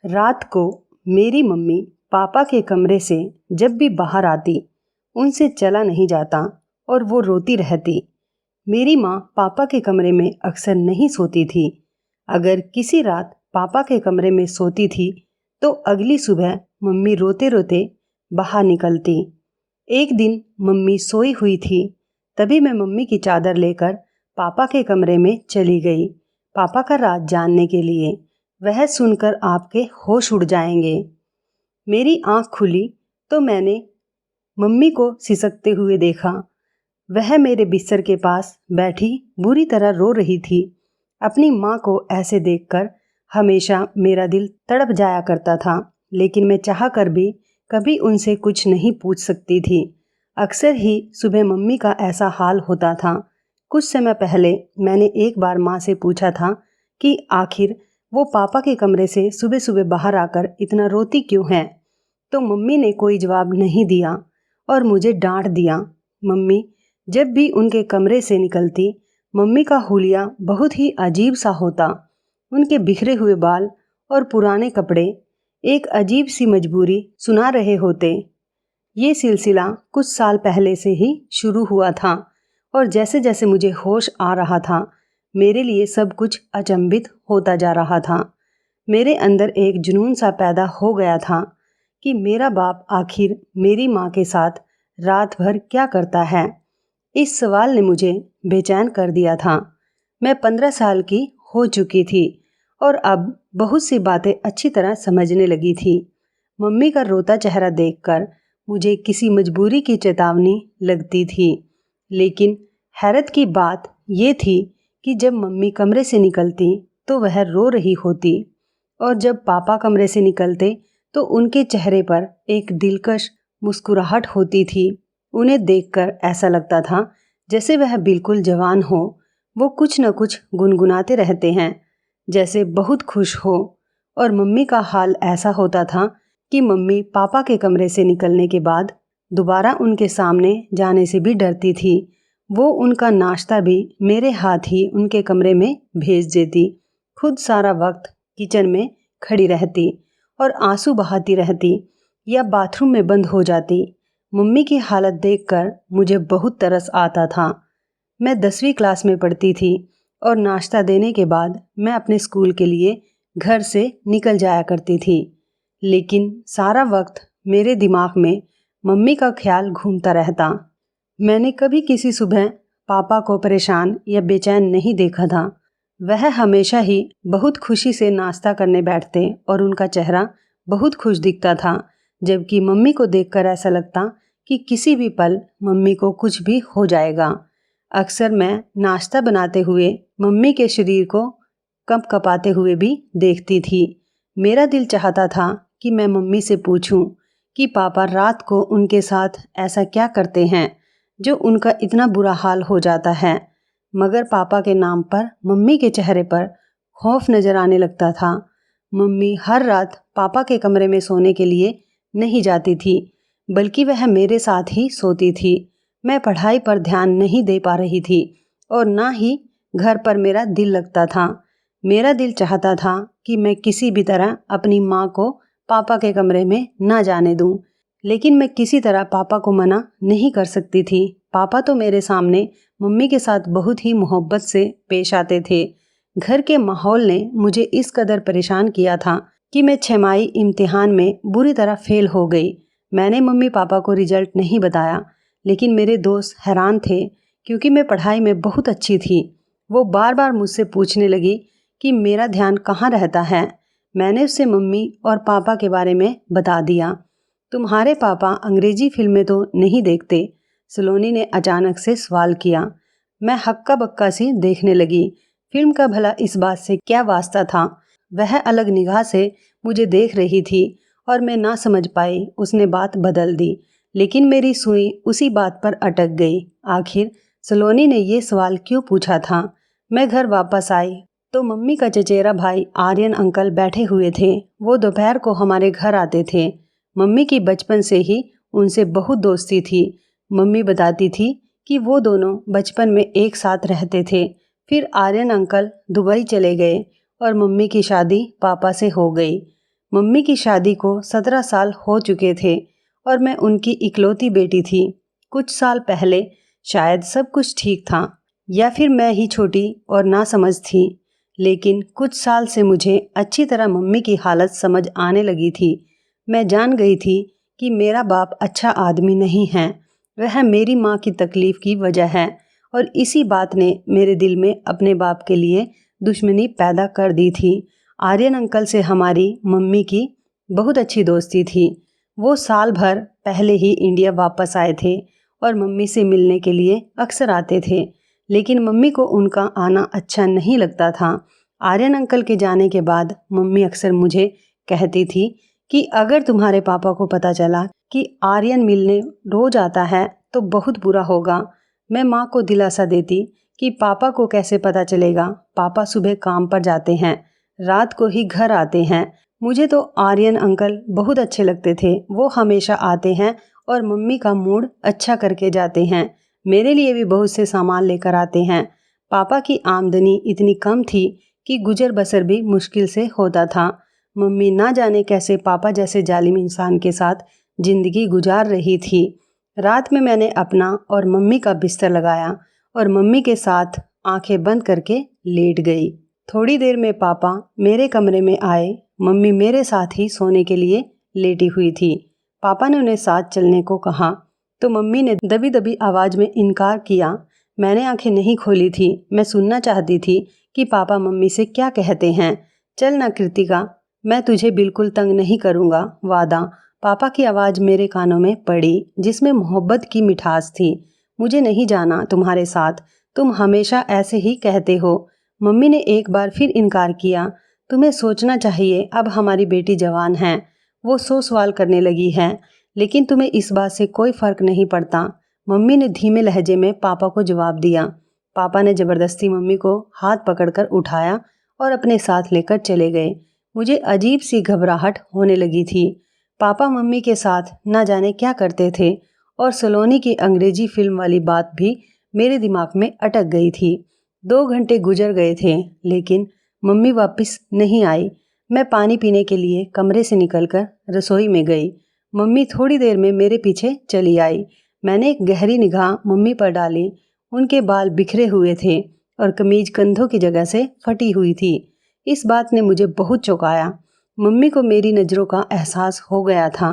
रात को मेरी मम्मी पापा के कमरे से जब भी बाहर आती, उनसे चला नहीं जाता और वो रोती रहती। मेरी माँ पापा के कमरे में अक्सर नहीं सोती थी। अगर किसी रात पापा के कमरे में सोती थी तो अगली सुबह मम्मी रोते रोते बाहर निकलती। एक दिन मम्मी सोई हुई थी, तभी मैं मम्मी की चादर लेकर पापा के कमरे में चली गई, पापा का राज जानने के लिए। वह सुनकर आपके होश उड़ जाएंगे। मेरी आंख खुली तो मैंने मम्मी को सिसकते हुए देखा। वह मेरे बिस्तर के पास बैठी बुरी तरह रो रही थी। अपनी माँ को ऐसे देखकर हमेशा मेरा दिल तड़प जाया करता था, लेकिन मैं चाह कर भी कभी उनसे कुछ नहीं पूछ सकती थी। अक्सर ही सुबह मम्मी का ऐसा हाल होता था। कुछ समय पहले मैंने एक बार माँ से पूछा था कि आखिर वो पापा के कमरे से सुबह सुबह बाहर आकर इतना रोती क्यों है, तो मम्मी ने कोई जवाब नहीं दिया और मुझे डांट दिया। मम्मी जब भी उनके कमरे से निकलती, मम्मी का हुलिया बहुत ही अजीब सा होता। उनके बिखरे हुए बाल और पुराने कपड़े एक अजीब सी मजबूरी सुना रहे होते। ये सिलसिला कुछ साल पहले से ही शुरू हुआ था और जैसे जैसे मुझे होश आ रहा था, मेरे लिए सब कुछ अचंभित होता जा रहा था। मेरे अंदर एक जुनून सा पैदा हो गया था कि मेरा बाप आखिर मेरी माँ के साथ रात भर क्या करता है। इस सवाल ने मुझे बेचैन कर दिया था। मैं 15 साल की हो चुकी थी और अब बहुत सी बातें अच्छी तरह समझने लगी थी। मम्मी का रोता चेहरा देखकर मुझे किसी मजबूरी की चेतावनी लगती थी, लेकिन हैरत की बात ये थी कि जब मम्मी कमरे से निकलती तो वह रो रही होती और जब पापा कमरे से निकलते तो उनके चेहरे पर एक दिलकश मुस्कुराहट होती थी। उन्हें देखकर ऐसा लगता था जैसे वह बिल्कुल जवान हो। वो कुछ न कुछ गुनगुनाते रहते हैं, जैसे बहुत खुश हो। और मम्मी का हाल ऐसा होता था कि मम्मी पापा के कमरे से निकलने के बाद दोबारा उनके सामने जाने से भी डरती थी। वो उनका नाश्ता भी मेरे हाथ ही उनके कमरे में भेज देती। खुद सारा वक्त किचन में खड़ी रहती और आंसू बहाती रहती या बाथरूम में बंद हो जाती। मम्मी की हालत देखकर मुझे बहुत तरस आता था। मैं 10वीं क्लास में पढ़ती थी और नाश्ता देने के बाद मैं अपने स्कूल के लिए घर से निकल जाया करती थी, लेकिन सारा वक्त मेरे दिमाग में मम्मी का ख्याल घूमता रहता। मैंने कभी किसी सुबह पापा को परेशान या बेचैन नहीं देखा था। वह हमेशा ही बहुत खुशी से नाश्ता करने बैठते और उनका चेहरा बहुत खुश दिखता था, जबकि मम्मी को देखकर ऐसा लगता कि किसी भी पल मम्मी को कुछ भी हो जाएगा। अक्सर मैं नाश्ता बनाते हुए मम्मी के शरीर को कंपकपाते हुए भी देखती थी। मेरा दिल चाहता था कि मैं मम्मी से पूछूं कि पापा रात को उनके साथ ऐसा क्या करते हैं जो उनका इतना बुरा हाल हो जाता है, मगर पापा के नाम पर मम्मी के चेहरे पर खौफ नजर आने लगता था। मम्मी हर रात पापा के कमरे में सोने के लिए नहीं जाती थी, बल्कि वह मेरे साथ ही सोती थी। मैं पढ़ाई पर ध्यान नहीं दे पा रही थी और ना ही घर पर मेरा दिल लगता था। मेरा दिल चाहता था कि मैं किसी भी तरह अपनी माँ को पापा के कमरे में ना जाने दूं, लेकिन मैं किसी तरह पापा को मना नहीं कर सकती थी। पापा तो मेरे सामने मम्मी के साथ बहुत ही मोहब्बत से पेश आते थे। घर के माहौल ने मुझे इस कदर परेशान किया था कि मैं छमाही इम्तिहान में बुरी तरह फेल हो गई। मैंने मम्मी पापा को रिजल्ट नहीं बताया, लेकिन मेरे दोस्त हैरान थे क्योंकि मैं पढ़ाई में बहुत अच्छी थी। वो बार बार मुझसे पूछने लगी कि मेरा ध्यान कहाँ रहता है। मैंने उससे मम्मी और पापा के बारे में बता दिया। तुम्हारे पापा अंग्रेजी फिल्में तो नहीं देखते? सलोनी ने अचानक से सवाल किया। मैं हक्का बक्का सी देखने लगी। फिल्म का भला इस बात से क्या वास्ता था? वह अलग निगाह से मुझे देख रही थी और मैं ना समझ पाई। उसने बात बदल दी, लेकिन मेरी सुई उसी बात पर अटक गई। आखिर सलोनी ने ये सवाल क्यों पूछा था? मैं घर वापस आई तो मम्मी का चचेरा भाई आर्यन अंकल बैठे हुए थे। वो दोपहर को हमारे घर आते थे। मम्मी की बचपन से ही उनसे बहुत दोस्ती थी। मम्मी बताती थी कि वो दोनों बचपन में एक साथ रहते थे। फिर आर्यन अंकल दुबई चले गए और मम्मी की शादी पापा से हो गई। मम्मी की शादी को 17 साल हो चुके थे और मैं उनकी इकलौती बेटी थी। कुछ साल पहले शायद सब कुछ ठीक था या फिर मैं ही छोटी और नासमझ थी, लेकिन कुछ साल से मुझे अच्छी तरह मम्मी की हालत समझ आने लगी थी। मैं जान गई थी कि मेरा बाप अच्छा आदमी नहीं है, वह मेरी माँ की तकलीफ़ की वजह है और इसी बात ने मेरे दिल में अपने बाप के लिए दुश्मनी पैदा कर दी थी। आर्यन अंकल से हमारी मम्मी की बहुत अच्छी दोस्ती थी। वो साल भर पहले ही इंडिया वापस आए थे और मम्मी से मिलने के लिए अक्सर आते थे, लेकिन मम्मी को उनका आना अच्छा नहीं लगता था। आर्यन अंकल के जाने के बाद मम्मी अक्सर मुझे कहती थी कि अगर तुम्हारे पापा को पता चला कि आर्यन मिलने रोज आता है तो बहुत बुरा होगा। मैं माँ को दिलासा देती कि पापा को कैसे पता चलेगा, पापा सुबह काम पर जाते हैं, रात को ही घर आते हैं। मुझे तो आर्यन अंकल बहुत अच्छे लगते थे। वो हमेशा आते हैं और मम्मी का मूड अच्छा करके जाते हैं। मेरे लिए भी बहुत से सामान लेकर आते हैं। पापा की आमदनी इतनी कम थी कि गुजर बसर भी मुश्किल से होता था। मम्मी ना जाने कैसे पापा जैसे जालिम इंसान के साथ जिंदगी गुजार रही थी। रात में मैंने अपना और मम्मी का बिस्तर लगाया और मम्मी के साथ आंखें बंद करके लेट गई। थोड़ी देर में पापा मेरे कमरे में आए। मम्मी मेरे साथ ही सोने के लिए लेटी हुई थी। पापा ने उन्हें साथ चलने को कहा तो मम्मी ने दबी दबी आवाज़ में इनकार किया। मैंने आंखें नहीं खोली थी। मैं सुनना चाहती थी कि पापा मम्मी से क्या कहते हैं। चल ना कृतिका, मैं तुझे बिल्कुल तंग नहीं करूँगा, वादा। पापा की आवाज़ मेरे कानों में पड़ी, जिसमें मोहब्बत की मिठास थी। मुझे नहीं जाना तुम्हारे साथ, तुम हमेशा ऐसे ही कहते हो। मम्मी ने एक बार फिर इनकार किया। तुम्हें सोचना चाहिए, अब हमारी बेटी जवान है। वो 100 सवाल करने लगी है, लेकिन तुम्हें इस बात से कोई फ़र्क नहीं पड़ता। मम्मी ने धीमे लहजे में पापा को जवाब दिया। पापा ने ज़बरदस्ती मम्मी को हाथ पकड़कर उठाया और अपने साथ लेकर चले गए। मुझे अजीब सी घबराहट होने लगी थी। पापा मम्मी के साथ ना जाने क्या करते थे और सलोनी की अंग्रेजी फिल्म वाली बात भी मेरे दिमाग में अटक गई थी। 2 घंटे गुजर गए थे, लेकिन मम्मी वापस नहीं आई। मैं पानी पीने के लिए कमरे से निकलकर रसोई में गई। मम्मी थोड़ी देर में मेरे पीछे चली आई। मैंने एक गहरी निगाह मम्मी पर डाली। उनके बाल बिखरे हुए थे और कमीज कंधों की जगह से फटी हुई थी। इस बात ने मुझे बहुत चौंकाया। मम्मी को मेरी नज़रों का एहसास हो गया था।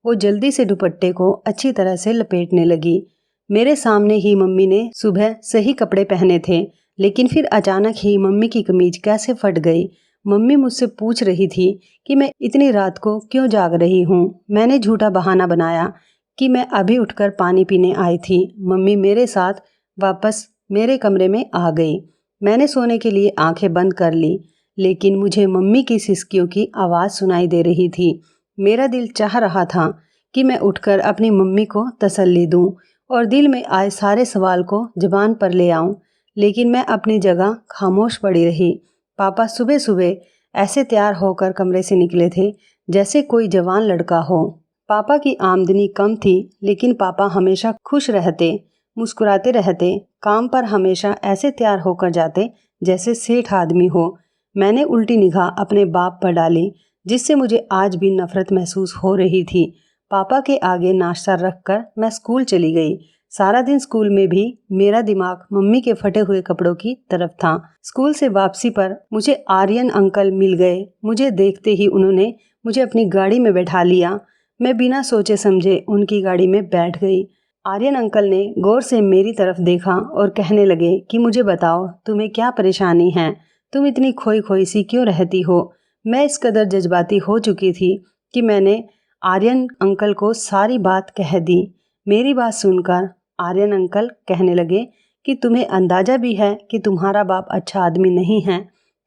वो जल्दी से दुपट्टे को अच्छी तरह से लपेटने लगी। मेरे सामने ही मम्मी ने सुबह सही कपड़े पहने थे, लेकिन फिर अचानक ही मम्मी की कमीज कैसे फट गई। मम्मी मुझसे पूछ रही थी कि मैं इतनी रात को क्यों जाग रही हूँ। मैंने झूठा बहाना बनाया कि मैं अभी उठकर पानी पीने आई थी। मम्मी मेरे साथ वापस मेरे कमरे में आ गई। मैंने सोने के लिए आंखें बंद कर ली, लेकिन मुझे मम्मी की सिसकियों की आवाज़ सुनाई दे रही थी। मेरा दिल चाह रहा था कि मैं उठकर अपनी मम्मी को तसल्ली दूं और दिल में आए सारे सवाल को ज़ुबान पर ले आऊं, लेकिन मैं अपनी जगह खामोश पड़ी रही। पापा सुबह सुबह ऐसे तैयार होकर कमरे से निकले थे जैसे कोई जवान लड़का हो। पापा की आमदनी कम थी, लेकिन पापा हमेशा खुश रहते, मुस्कुराते रहते। काम पर हमेशा ऐसे तैयार होकर जाते जैसे सेठ आदमी हो। मैंने उल्टी निगाह अपने बाप पर डाली, जिससे मुझे आज भी नफरत महसूस हो रही थी। पापा के आगे नाश्ता रखकर मैं स्कूल चली गई। सारा दिन स्कूल में भी मेरा दिमाग मम्मी के फटे हुए कपड़ों की तरफ था। स्कूल से वापसी पर मुझे आर्यन अंकल मिल गए। मुझे देखते ही उन्होंने मुझे अपनी गाड़ी में बैठा लिया। मैं बिना सोचे समझे उनकी गाड़ी में बैठ गई। आर्यन अंकल ने गौर से मेरी तरफ देखा और कहने लगे कि मुझे बताओ, तुम्हें क्या परेशानी है? तुम इतनी खोई खोई सी क्यों रहती हो? मैं इस कदर जज्बाती हो चुकी थी कि मैंने आर्यन अंकल को सारी बात कह दी। मेरी बात सुनकर आर्यन अंकल कहने लगे कि तुम्हें अंदाज़ा भी है कि तुम्हारा बाप अच्छा आदमी नहीं है।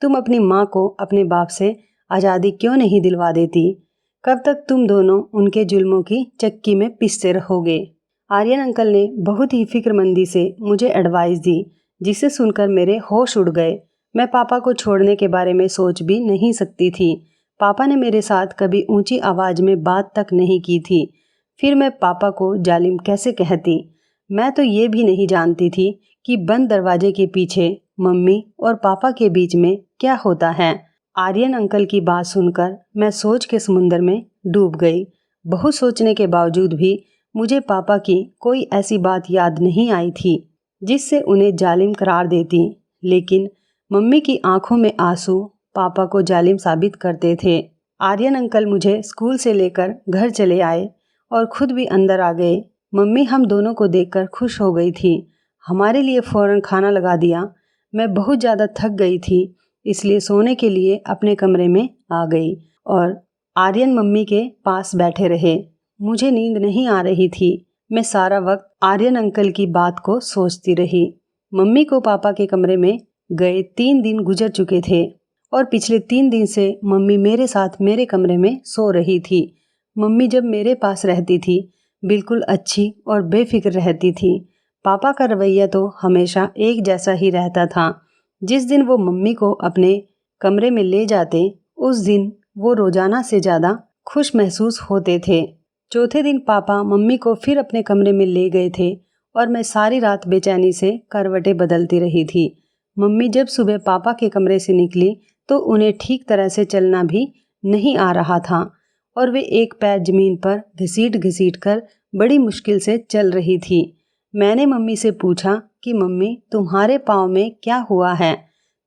तुम अपनी माँ को अपने बाप से आज़ादी क्यों नहीं दिलवा देती? कब तक तुम दोनों उनके जुल्मों की चक्की में पिसते रहोगे? आर्यन अंकल ने बहुत ही फिक्रमंदी से मुझे एडवाइस दी, जिसे सुनकर मेरे होश उड़ गए। मैं पापा को छोड़ने के बारे में सोच भी नहीं सकती थी। पापा ने मेरे साथ कभी ऊंची आवाज़ में बात तक नहीं की थी। फिर मैं पापा को जालिम कैसे कहती? मैं तो ये भी नहीं जानती थी कि बंद दरवाजे के पीछे मम्मी और पापा के बीच में क्या होता है। आर्यन अंकल की बात सुनकर मैं सोच के समुंदर में डूब गई। बहुत सोचने के बावजूद भी मुझे पापा की कोई ऐसी बात याद नहीं आई थी जिससे उन्हें जालिम करार देती, लेकिन मम्मी की आंखों में आंसू पापा को जालिम साबित करते थे। आर्यन अंकल मुझे स्कूल से लेकर घर चले आए और खुद भी अंदर आ गए। मम्मी हम दोनों को देखकर खुश हो गई थी। हमारे लिए फ़ौरन खाना लगा दिया। मैं बहुत ज़्यादा थक गई थी, इसलिए सोने के लिए अपने कमरे में आ गई और आर्यन मम्मी के पास बैठे रहे। मुझे नींद नहीं आ रही थी। मैं सारा वक्त आर्यन अंकल की बात को सोचती रही। मम्मी को पापा के कमरे में गए 3 दिन गुजर चुके थे और पिछले 3 दिन से मम्मी मेरे साथ मेरे कमरे में सो रही थी। मम्मी जब मेरे पास रहती थी बिल्कुल अच्छी और बेफिक्र रहती थी। पापा का रवैया तो हमेशा एक जैसा ही रहता था। जिस दिन वो मम्मी को अपने कमरे में ले जाते उस दिन वो रोजाना से ज़्यादा खुश महसूस होते थे। चौथे दिन पापा मम्मी को फिर अपने कमरे में ले गए थे और मैं सारी रात बेचैनी से करवटें बदलती रही थी। मम्मी जब सुबह पापा के कमरे से निकली तो उन्हें ठीक तरह से चलना भी नहीं आ रहा था और वे एक पैर जमीन पर घसीट घसीट कर बड़ी मुश्किल से चल रही थी। मैंने मम्मी से पूछा कि मम्मी तुम्हारे पाँव में क्या हुआ है?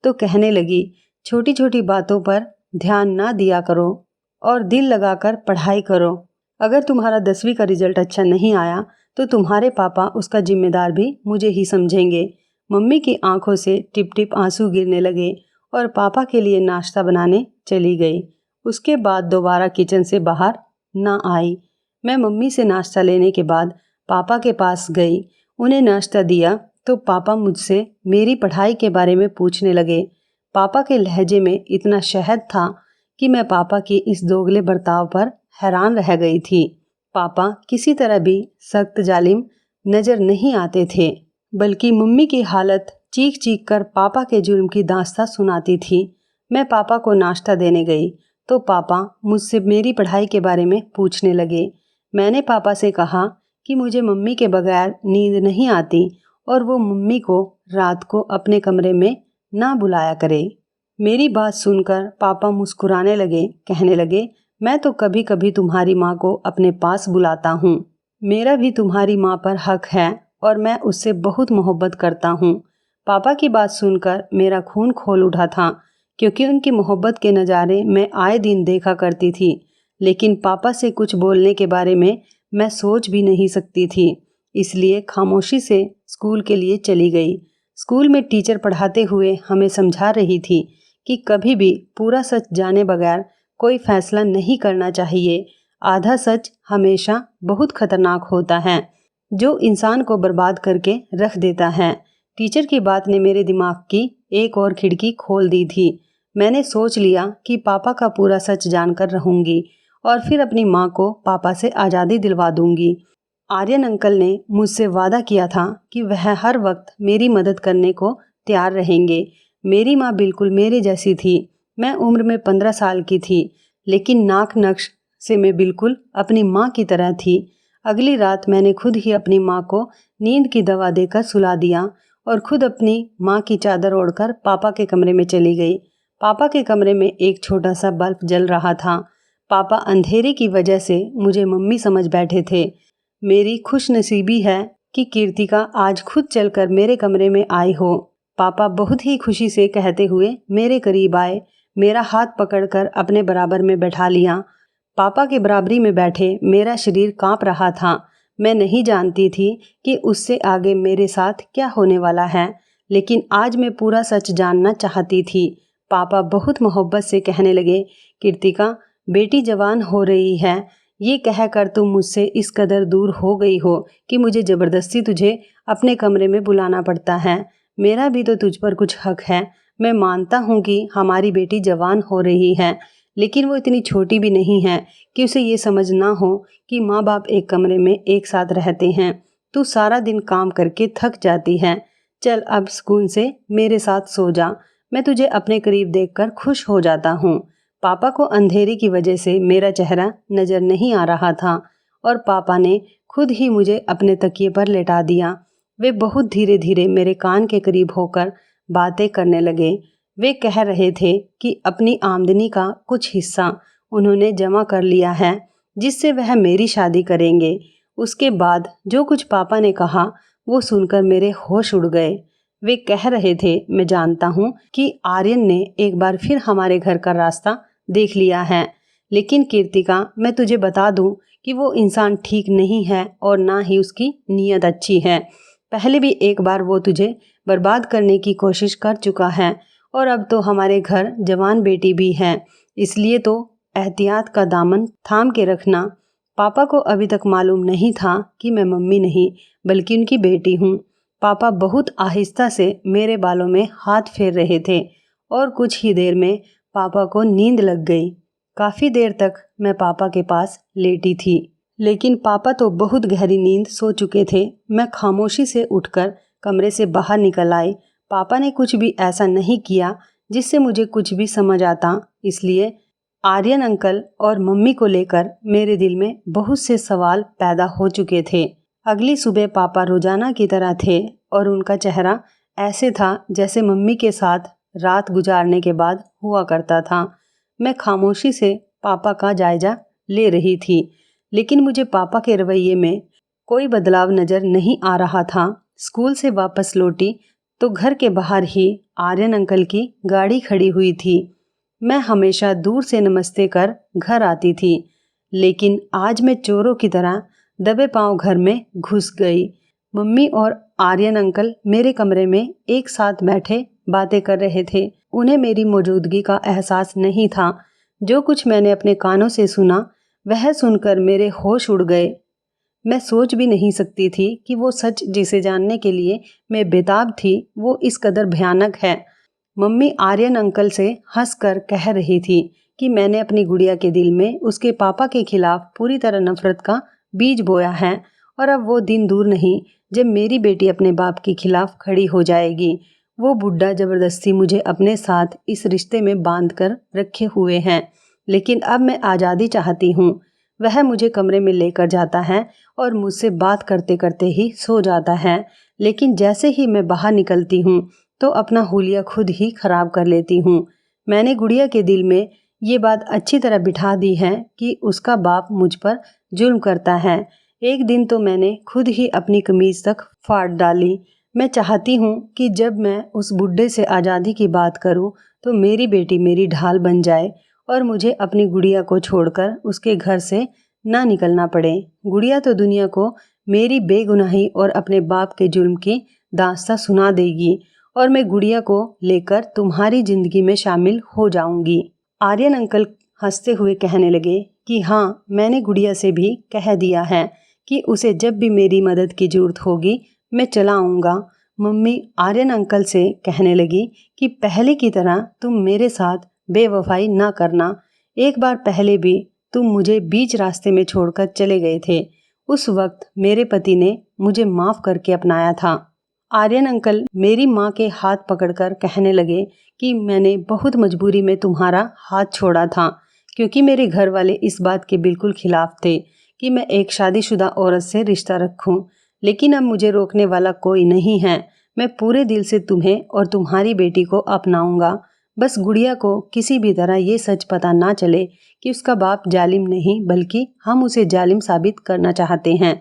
तो कहने लगी, छोटी छोटी बातों पर ध्यान ना दिया करो और दिल लगाकर पढ़ाई करो। अगर तुम्हारा 10वीं का रिजल्ट अच्छा नहीं आया तो तुम्हारे पापा उसका जिम्मेदार भी मुझे ही समझेंगे। मम्मी की आंखों से टिप टिप आंसू गिरने लगे और पापा के लिए नाश्ता बनाने चली गई। उसके बाद दोबारा किचन से बाहर ना आई। मैं मम्मी से नाश्ता लेने के बाद पापा के पास गई। उन्हें नाश्ता दिया तो पापा मुझसे मेरी पढ़ाई के बारे में पूछने लगे। पापा के लहजे में इतना शहद था कि मैं पापा के इस दोगले बर्ताव पर हैरान रह गई थी। पापा किसी तरह भी सख्त जालिम नज़र नहीं आते थे, बल्कि मम्मी की हालत चीख चीख कर पापा के जुर्म की दास्तां सुनाती थी। मैं पापा को नाश्ता देने गई तो पापा मुझसे मेरी पढ़ाई के बारे में पूछने लगे। मैंने पापा से कहा कि मुझे मम्मी के बगैर नींद नहीं आती और वो मम्मी को रात को अपने कमरे में ना बुलाया करे। मेरी बात सुनकर पापा मुस्कुराने लगे, कहने लगे, मैं तो कभी कभी तुम्हारी माँ को अपने पास बुलाता हूँ। मेरा भी तुम्हारी माँ पर हक है और मैं उससे बहुत मोहब्बत करता हूँ। पापा की बात सुनकर मेरा खून खोल उठा था, क्योंकि उनकी मोहब्बत के नज़ारे मैं आए दिन देखा करती थी, लेकिन पापा से कुछ बोलने के बारे में मैं सोच भी नहीं सकती थी। इसलिए खामोशी से स्कूल के लिए चली गई। स्कूल में टीचर पढ़ाते हुए हमें समझा रही थी कि कभी भी पूरा सच जाने बगैर कोई फैसला नहीं करना चाहिए। आधा सच हमेशा बहुत खतरनाक होता है, जो इंसान को बर्बाद करके रख देता है। टीचर की बात ने मेरे दिमाग की एक और खिड़की खोल दी थी। मैंने सोच लिया कि पापा का पूरा सच जानकर रहूंगी और फिर अपनी माँ को पापा से आज़ादी दिलवा दूंगी। आर्यन अंकल ने मुझसे वादा किया था कि वह हर वक्त मेरी मदद करने को तैयार रहेंगे। मेरी माँ बिल्कुल मेरे जैसी थी। मैं उम्र में 15 साल की थी, लेकिन नाक नक्श से मैं बिल्कुल अपनी माँ की तरह थी। अगली रात मैंने खुद ही अपनी माँ को नींद की दवा देकर सुला दिया और खुद अपनी माँ की चादर ओढ़कर पापा के कमरे में चली गई। पापा के कमरे में एक छोटा सा बल्ब जल रहा था। पापा अंधेरे की वजह से मुझे मम्मी समझ बैठे थे। मेरी खुशनसीबी है कि कीर्तिका आज खुद चलकर मेरे कमरे में आई हो। पापा बहुत ही खुशी से कहते हुए मेरे करीब आए, मेरा हाथ पकड़कर अपने बराबर में बैठा लिया। पापा के बराबरी में बैठे मेरा शरीर कांप रहा था। मैं नहीं जानती थी कि उससे आगे मेरे साथ क्या होने वाला है, लेकिन आज मैं पूरा सच जानना चाहती थी। पापा बहुत मोहब्बत से कहने लगे, कीर्तिका बेटी जवान हो रही है, ये कहकर तुम मुझसे इस कदर दूर हो गई हो कि मुझे ज़बरदस्ती तुझे अपने कमरे में बुलाना पड़ता है। मेरा भी तो तुझ पर कुछ हक है। मैं मानता हूँ कि हमारी बेटी जवान हो रही है, लेकिन वो इतनी छोटी भी नहीं है कि उसे ये समझ ना हो कि माँ बाप एक कमरे में एक साथ रहते हैं। तू सारा दिन काम करके थक जाती है। चल अब सुकून से मेरे साथ सो जा। मैं तुझे अपने करीब देखकर खुश हो जाता हूँ। पापा को अंधेरे की वजह से मेरा चेहरा नज़र नहीं आ रहा था और पापा ने खुद ही मुझे अपने तकिए पर लेटा दिया। वे बहुत धीरे धीरे मेरे कान के करीब होकर बातें करने लगे। वे कह रहे थे कि अपनी आमदनी का कुछ हिस्सा उन्होंने जमा कर लिया है, जिससे वह मेरी शादी करेंगे। उसके बाद जो कुछ पापा ने कहा वो सुनकर मेरे होश उड़ गए। वे कह रहे थे, मैं जानता हूँ कि आर्यन ने एक बार फिर हमारे घर का रास्ता देख लिया है, लेकिन कीर्तिका, मैं तुझे बता दूं कि वो इंसान ठीक नहीं है और ना ही उसकी नीयत अच्छी है। पहले भी एक बार वो तुझे बर्बाद करने की कोशिश कर चुका है और अब तो हमारे घर जवान बेटी भी है, इसलिए तो एहतियात का दामन थाम के रखना। पापा को अभी तक मालूम नहीं था कि मैं मम्मी नहीं बल्कि उनकी बेटी हूँ। पापा बहुत आहिस्ता से मेरे बालों में हाथ फेर रहे थे और कुछ ही देर में पापा को नींद लग गई। काफ़ी देर तक मैं पापा के पास लेटी थी, लेकिन पापा तो बहुत गहरी नींद सो चुके थे। मैं खामोशी से उठकर कमरे से बाहर निकल आई। पापा ने कुछ भी ऐसा नहीं किया जिससे मुझे कुछ भी समझ आता, इसलिए आर्यन अंकल और मम्मी को लेकर मेरे दिल में बहुत से सवाल पैदा हो चुके थे। अगली सुबह पापा रोजाना की तरह थे और उनका चेहरा ऐसे था जैसे मम्मी के साथ रात गुजारने के बाद हुआ करता था। मैं खामोशी से पापा का जायजा ले रही थी, लेकिन मुझे पापा के रवैये में कोई बदलाव नज़र नहीं आ रहा था। स्कूल से वापस लौटी तो घर के बाहर ही आर्यन अंकल की गाड़ी खड़ी हुई थी। मैं हमेशा दूर से नमस्ते कर घर आती थी, लेकिन आज मैं चोरों की तरह दबे पांव घर में घुस गई। मम्मी और आर्यन अंकल मेरे कमरे में एक साथ बैठे बातें कर रहे थे। उन्हें मेरी मौजूदगी का एहसास नहीं था। जो कुछ मैंने अपने कानों से सुना वह सुनकर मेरे होश उड़ गए। मैं सोच भी नहीं सकती थी कि वो सच जिसे जानने के लिए मैं बेताब थी वो इस कदर भयानक है। मम्मी आर्यन अंकल से हंसकर कह रही थी कि मैंने अपनी गुड़िया के दिल में उसके पापा के खिलाफ पूरी तरह नफरत का बीज बोया है और अब वो दिन दूर नहीं जब मेरी बेटी अपने बाप के खिलाफ खड़ी हो जाएगी। वो बुढ़ा जबरदस्ती मुझे अपने साथ इस रिश्ते में बांध कर रखे हुए हैं, लेकिन अब मैं आज़ादी चाहती हूँ। वह मुझे कमरे में लेकर जाता है और मुझसे बात करते करते ही सो जाता है, लेकिन जैसे ही मैं बाहर निकलती हूँ तो अपना हुलिया खुद ही खराब कर लेती हूँ। मैंने गुड़िया के दिल में ये बात अच्छी तरह बिठा दी है कि उसका बाप मुझ पर जुल्म करता है। एक दिन तो मैंने खुद ही अपनी कमीज तक फाड़ डाली। मैं चाहती हूँ कि जब मैं उस बुढ़े से आज़ादी की बात करूँ तो मेरी बेटी मेरी ढाल बन जाए और मुझे अपनी गुड़िया को छोड़कर उसके घर से ना निकलना पड़े। गुड़िया तो दुनिया को मेरी बेगुनाही और अपने बाप के जुल्म की दास्तां सुना देगी और मैं गुड़िया को लेकर तुम्हारी जिंदगी में शामिल हो जाऊंगी। आर्यन अंकल हंसते हुए कहने लगे कि हाँ, मैंने गुड़िया से भी कह दिया है कि उसे जब भी मेरी मदद की जरूरत होगी मैं चला आऊँगा। मम्मी आर्यन अंकल से कहने लगी कि पहले की तरह तुम मेरे साथ बेवफाई ना करना। एक बार पहले भी तुम मुझे बीच रास्ते में छोड़कर चले गए थे। उस वक्त मेरे पति ने मुझे माफ़ करके अपनाया था। आर्यन अंकल मेरी माँ के हाथ पकड़कर कहने लगे कि मैंने बहुत मजबूरी में तुम्हारा हाथ छोड़ा था, क्योंकि मेरे घर वाले इस बात के बिल्कुल खिलाफ थे कि मैं एक शादीशुदा औरत से रिश्ता रखूं। लेकिन अब मुझे रोकने वाला कोई नहीं है। मैं पूरे दिल से तुम्हें और तुम्हारी बेटी को अपनाऊंगा। बस गुड़िया को किसी भी तरह ये सच पता ना चले कि उसका बाप जालिम नहीं बल्कि हम उसे जालिम साबित करना चाहते हैं।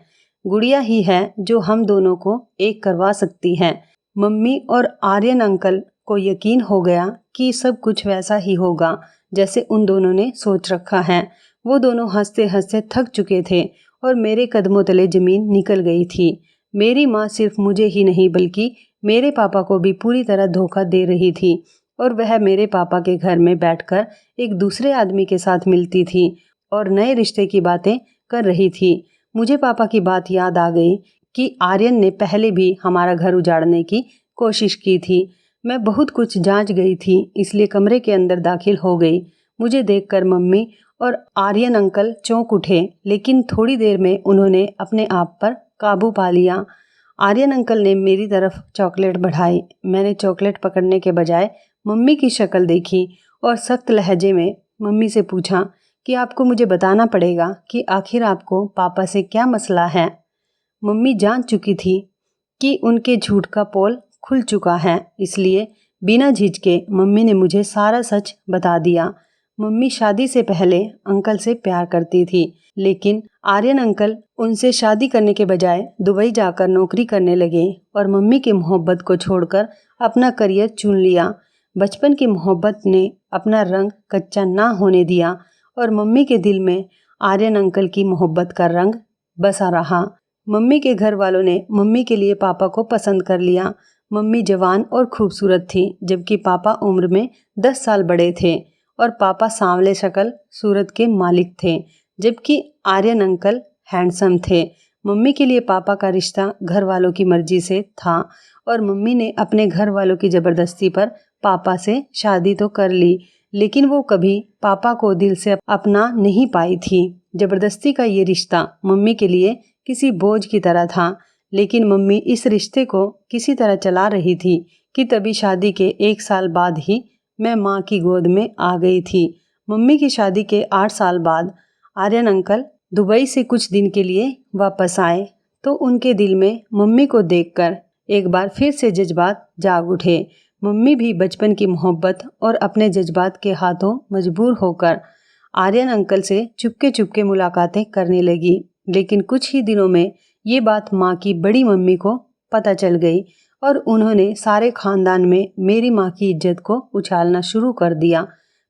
गुड़िया ही है जो हम दोनों को एक करवा सकती है। मम्मी और आर्यन अंकल को यकीन हो गया कि सब कुछ वैसा ही होगा जैसे उन दोनों ने सोच रखा है। वो दोनों हंसते हंसते थक चुके थे और मेरे कदमों तले जमीन निकल गई थी। मेरी माँ सिर्फ मुझे ही नहीं बल्कि मेरे पापा को भी पूरी तरह धोखा दे रही थी और वह मेरे पापा के घर में बैठकर एक दूसरे आदमी के साथ मिलती थी और नए रिश्ते की बातें कर रही थी। मुझे पापा की बात याद आ गई कि आर्यन ने पहले भी हमारा घर उजाड़ने की कोशिश की थी। मैं बहुत कुछ जांच गई थी, इसलिए कमरे के अंदर दाखिल हो गई। मुझे देखकर मम्मी और आर्यन अंकल चौंक उठे, लेकिन थोड़ी देर में उन्होंने अपने आप पर काबू पा लिया। आर्यन अंकल ने मेरी तरफ चॉकलेट बढ़ाई। मैंने चॉकलेट पकड़ने के बजाय मम्मी की शक्ल देखी और सख्त लहजे में मम्मी से पूछा कि आपको मुझे बताना पड़ेगा कि आखिर आपको पापा से क्या मसला है। मम्मी जान चुकी थी कि उनके झूठ का पोल खुल चुका है, इसलिए बिना झिझके मम्मी ने मुझे सारा सच बता दिया। मम्मी शादी से पहले अंकल से प्यार करती थी, लेकिन आर्यन अंकल उनसे शादी करने के बजाय दुबई जाकर नौकरी करने लगे और मम्मी की मोहब्बत को छोड़कर अपना करियर चुन लिया। बचपन की मोहब्बत ने अपना रंग कच्चा ना होने दिया और मम्मी के दिल में आर्यन अंकल की मोहब्बत का रंग बसा रहा। मम्मी के घर वालों ने मम्मी के लिए पापा को पसंद कर लिया। मम्मी जवान और खूबसूरत थी, जबकि पापा उम्र में 10 साल बड़े थे और पापा सांवले शक्ल सूरत के मालिक थे, जबकि आर्यन अंकल हैंडसम थे। मम्मी के लिए पापा का रिश्ता घर वालों की मर्जी से था और मम्मी ने अपने घर वालों की ज़बरदस्ती पर पापा से शादी तो कर ली, लेकिन वो कभी पापा को दिल से अपना नहीं पाई थी। ज़बरदस्ती का ये रिश्ता मम्मी के लिए किसी बोझ की तरह था, लेकिन मम्मी इस रिश्ते को किसी तरह चला रही थी कि तभी शादी के 1 साल बाद ही मैं माँ की गोद में आ गई थी। मम्मी की शादी के 8 साल बाद आर्यन अंकल दुबई से कुछ दिन के लिए वापस आए, तो उनके दिल में मम्मी को देखकर एक बार फिर से जज्बात जाग उठे। मम्मी भी बचपन की मोहब्बत और अपने जज्बात के हाथों मजबूर होकर आर्यन अंकल से चुपके चुपके मुलाकातें करने लगी। लेकिन कुछ ही दिनों में ये बात माँ की बड़ी मम्मी को पता चल गई और उन्होंने सारे खानदान में मेरी माँ की इज्जत को उछालना शुरू कर दिया।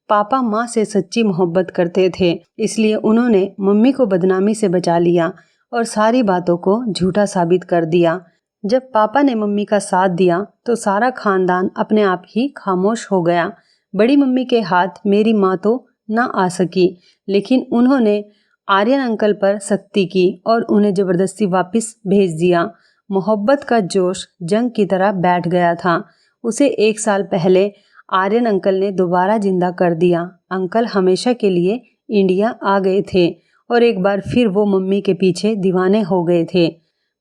पापा माँ से सच्ची मोहब्बत करते थे, इसलिए उन्होंने मम्मी को बदनामी से बचा लिया और सारी बातों को झूठा साबित कर दिया। जब पापा ने मम्मी का साथ दिया तो सारा खानदान अपने आप ही खामोश हो गया। बड़ी मम्मी के हाथ मेरी माँ तो ना आ सकी, लेकिन उन्होंने आर्यन अंकल पर सख्ती की और उन्हें ज़बरदस्ती वापस भेज दिया। मोहब्बत का जोश जंग की तरह बैठ गया था। उसे 1 साल पहले आर्यन अंकल ने दोबारा जिंदा कर दिया। अंकल हमेशा के लिए इंडिया आ गए थे और एक बार फिर वो मम्मी के पीछे दीवाने हो गए थे।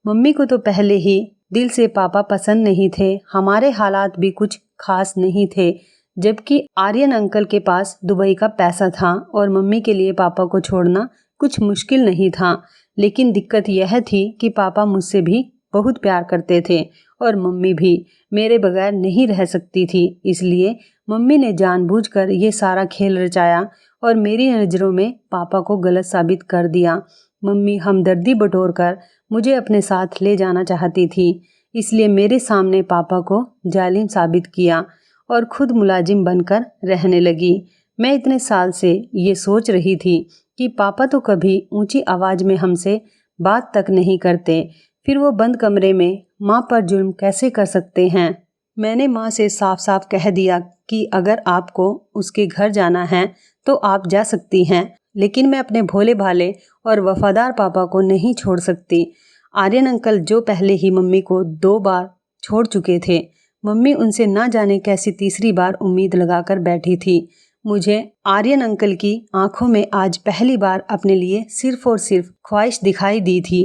मम्मी को तो पहले ही दिल से पापा पसंद नहीं थे, हमारे हालात भी कुछ खास नहीं थे, जबकि आर्यन अंकल के पास दुबई का पैसा था और मम्मी के लिए पापा को छोड़ना कुछ मुश्किल नहीं था। लेकिन दिक्कत यह थी कि पापा मुझसे भी बहुत प्यार करते थे और मम्मी भी मेरे बगैर नहीं रह सकती थी। इसलिए मम्मी ने जानबूझकर ये सारा खेल रचाया और मेरी नज़रों में पापा को गलत साबित कर दिया। मम्मी हमदर्दी बटोरकर मुझे अपने साथ ले जाना चाहती थी, इसलिए मेरे सामने पापा को जालिम साबित किया और खुद मुलाजिम बनकर रहने लगी। मैं इतने साल से ये सोच रही थी कि पापा तो कभी ऊंची आवाज़ में हमसे बात तक नहीं करते, फिर वो बंद कमरे में माँ पर जुल्म कैसे कर सकते हैं। मैंने माँ से साफ साफ कह दिया कि अगर आपको उसके घर जाना है तो आप जा सकती हैं, लेकिन मैं अपने भोले भाले और वफादार पापा को नहीं छोड़ सकती। आर्यन अंकल जो पहले ही मम्मी को 2 बार छोड़ चुके थे, मम्मी उनसे ना जाने कैसी तीसरी बार उम्मीद लगाकर बैठी थी। मुझे आर्यन अंकल की आंखों में आज पहली बार अपने लिए सिर्फ और सिर्फ ख्वाहिश दिखाई दी थी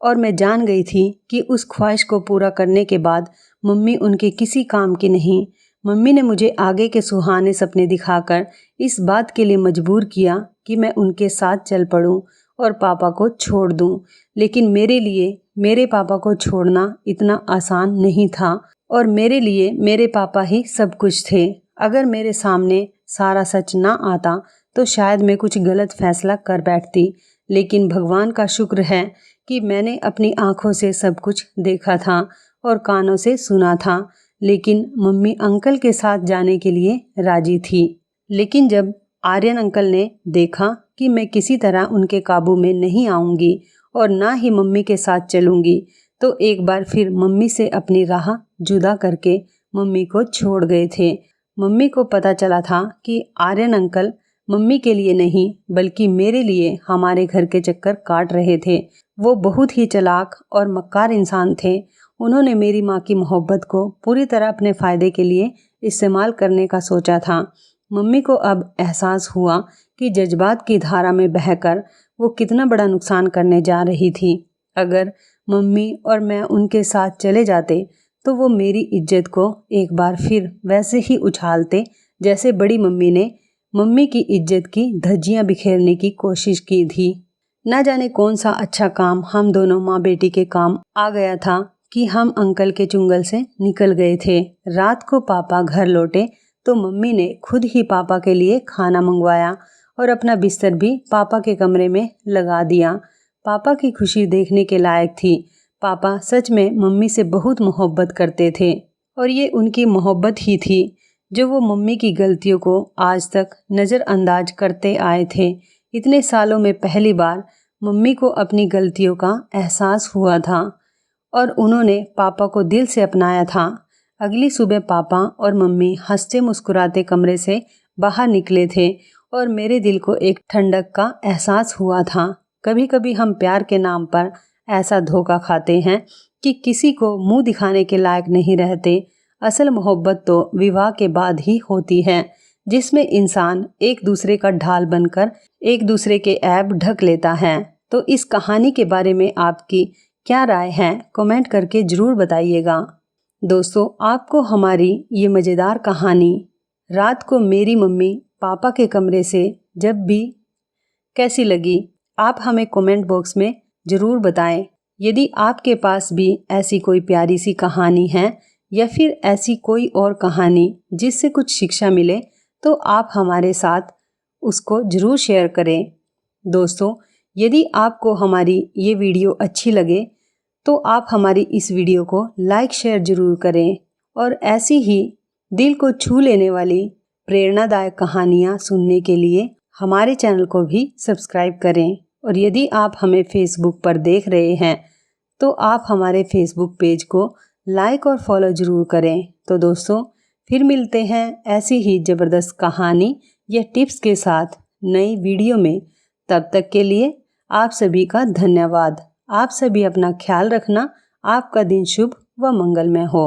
और मैं जान गई थी कि उस ख्वाहिश को पूरा करने के बाद मम्मी उनके किसी काम की नहीं। मम्मी ने मुझे आगे के सुहाने सपने दिखाकर इस बात के लिए मजबूर किया कि मैं उनके साथ चल पड़ूं और पापा को छोड़ दूं, लेकिन मेरे लिए मेरे पापा को छोड़ना इतना आसान नहीं था और मेरे लिए मेरे पापा ही सब कुछ थे। अगर मेरे सामने सारा सच ना आता तो शायद मैं कुछ गलत फैसला कर बैठती, लेकिन भगवान का शुक्र है कि मैंने अपनी आंखों से सब कुछ देखा था और कानों से सुना था। लेकिन मम्मी अंकल के साथ जाने के लिए राजी थी। लेकिन जब आर्यन अंकल ने देखा कि मैं किसी तरह उनके काबू में नहीं आऊंगी और ना ही मम्मी के साथ चलूंगी, तो एक बार फिर मम्मी से अपनी राह जुदा करके मम्मी को छोड़ गए थे। मम्मी को पता चला था कि आर्यन अंकल मम्मी के लिए नहीं बल्कि मेरे लिए हमारे घर के चक्कर काट रहे थे। वो बहुत ही चालाक और मक्कार इंसान थे। उन्होंने मेरी माँ की मोहब्बत को पूरी तरह अपने फ़ायदे के लिए इस्तेमाल करने का सोचा था। मम्मी को अब एहसास हुआ कि जज्बात की धारा में बहकर वो कितना बड़ा नुकसान करने जा रही थी। अगर मम्मी और मैं उनके साथ चले जाते तो वो मेरी इज्जत को एक बार फिर वैसे ही उछालते जैसे बड़ी मम्मी ने मम्मी की इज्जत की धज्जियां बिखेरने की कोशिश की थी। ना जाने कौन सा अच्छा काम हम दोनों माँ बेटी के काम आ गया था कि हम अंकल के चुंगल से निकल गए थे। रात को पापा घर लौटे तो मम्मी ने खुद ही पापा के लिए खाना मंगवाया और अपना बिस्तर भी पापा के कमरे में लगा दिया। पापा की खुशी देखने के लायक थी। पापा सच में मम्मी से बहुत मोहब्बत करते थे और ये उनकी मोहब्बत ही थी जो वो मम्मी की गलतियों को आज तक नज़रअंदाज करते आए थे। इतने सालों में पहली बार मम्मी को अपनी गलतियों का एहसास हुआ था और उन्होंने पापा को दिल से अपनाया था। अगली सुबह पापा और मम्मी हंसते मुस्कुराते कमरे से बाहर निकले थे और मेरे दिल को एक ठंडक का एहसास हुआ था। कभी कभी हम प्यार के नाम पर ऐसा धोखा खाते हैं कि किसी को मुंह दिखाने के लायक नहीं रहते। असल मोहब्बत तो विवाह के बाद ही होती है, जिसमें इंसान एक दूसरे का ढाल बनकर एक दूसरे के ऐब ढक लेता है। तो इस कहानी के बारे में आपकी क्या राय है, कमेंट करके ज़रूर बताइएगा। दोस्तों, आपको हमारी ये मज़ेदार कहानी रात को मेरी मम्मी पापा के कमरे से जब भी कैसी लगी, आप हमें कमेंट बॉक्स में ज़रूर बताएं। यदि आपके पास भी ऐसी कोई प्यारी सी कहानी है या फिर ऐसी कोई और कहानी जिससे कुछ शिक्षा मिले, तो आप हमारे साथ उसको ज़रूर शेयर करें। दोस्तों, यदि आपको हमारी ये वीडियो अच्छी लगे तो आप हमारी इस वीडियो को लाइक शेयर ज़रूर करें और ऐसी ही दिल को छू लेने वाली प्रेरणादायक कहानियाँ सुनने के लिए हमारे चैनल को भी सब्सक्राइब करें। और यदि आप हमें फेसबुक पर देख रहे हैं तो आप हमारे फेसबुक पेज को लाइक और फॉलो ज़रूर करें। तो दोस्तों, फिर मिलते हैं ऐसी ही ज़बरदस्त कहानी या टिप्स के साथ नई वीडियो में। तब तक के लिए आप सभी का धन्यवाद। आप सभी अपना ख्याल रखना। आपका दिन शुभ व मंगलमय हो।